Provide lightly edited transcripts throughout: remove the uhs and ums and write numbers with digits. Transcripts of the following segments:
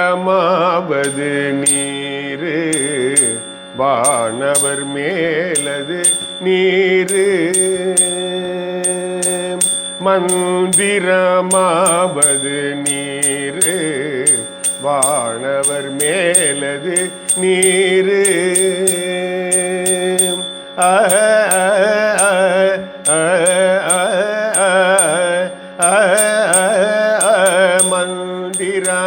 மந்திரமாவது நீரு வானவர் மேலது நீரு மந்திரமாவது நீரு வானவர் மேலது நீரு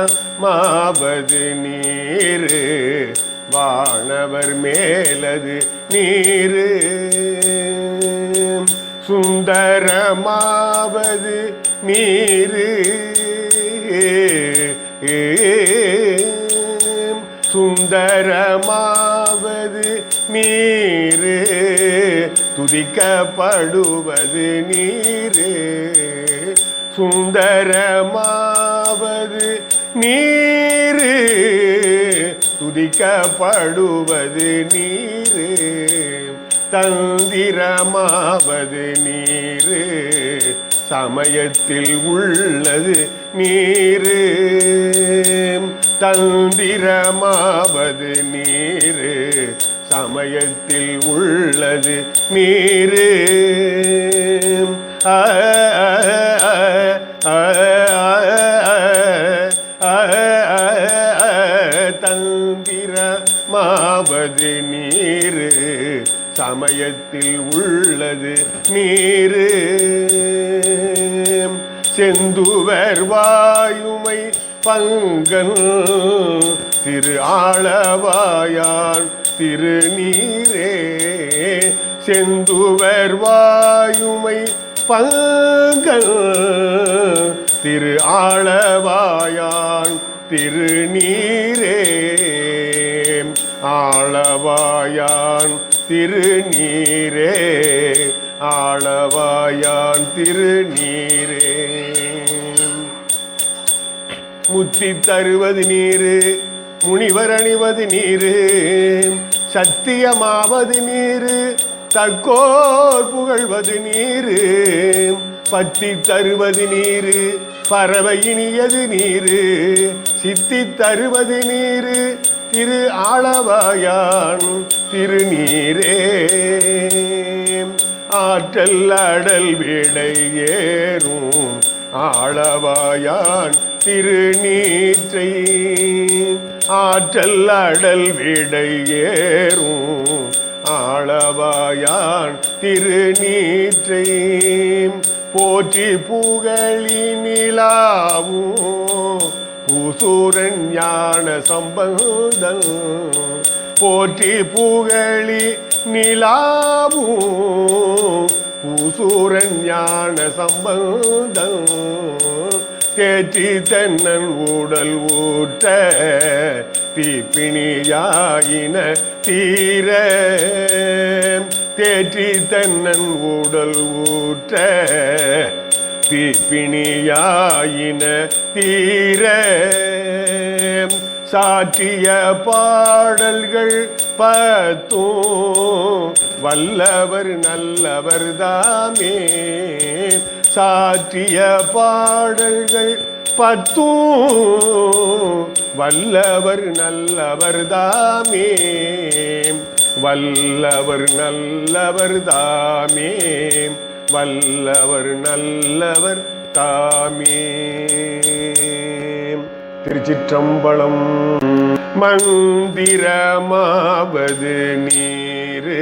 மந்திரமாவது நீரு வானவர் மேலது நீரு சுந்தரமாவது நீரு சுந்தரமாவது நீரு துதிக்கப்படுவது நீரு சுந்தரமாவது நீரு துதிக்கப்படுவது நீரு தந்திரமாவது நீரு சமயத்தில் உள்ளது நீரு தந்திரமாவது நீரு சமயத்தில் உள்ளது நீரு தந்திரமாவது நீரு சமயத்தில் உள்ளது நீரு செந்துவர் வாயுமை பங்கன் திரு ஆளவாயான் திருநீரே செந்துவர் வாயுமை பங்கன் திரு ஆளவாயான் திருநீரே ஆளவாயான் திருநீரே ஆளவாயான் திருநீரே முத்தி தருவது நீரு முனிவர் அணிவது நீரு சத்தியமாவது நீரு தக்கோர் புகழ்வது நீரு பத்தி தருவது நீரு பறவை இனியது நீரு சித்தி தருவது நீரு திரு ஆளவாயான் திருநீரே ஆற்றல் அடல் விடை ஏறும் ஆளவாயான் திருநீற்றை ஆற்றல் அடல் விடை ஏறும் ஆளவாயான் திருநீற்றை போற்றி புகழி நிலாவும் பூசூரன் ஞான சம்பந்தன் போற்றி புகழி நிலாவும் பூசூரன் ஞான சம்பந்தன் தேற்றி தென்னன் உடல் ஊற்ற தீப்பிணியாயின தீர தேற்றி தென்னன் உடல் ஊற்ற தீப்பிணியாயின தீர சாற்றிய பாடல்கள் பத்தும் வல்லவர் நல்லவர் தாமே சாற்றிய பாடல்கள் பத்தும் வல்லவர் நல்லவர் தாமே வல்லவர் நல்லவர் தாமே வல்லவர் நல்லவர் தாமே. திருச்சிற்றம்பலம். மந்திரமாவது நீரு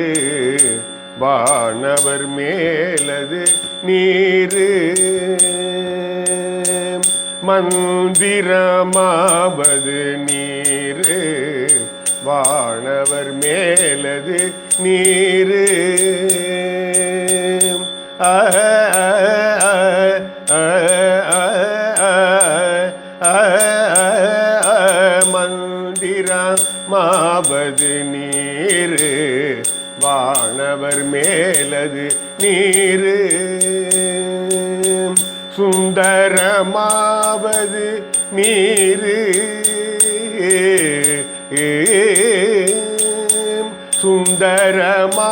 வானவர் மேலது நீரு மந்திரமாவது நீரு வானவர் மேலது நீரு மந்திரமாவது நீரு வானவர் மேலது நீரு சுந்தரமாவது நீரு சுந்தரமா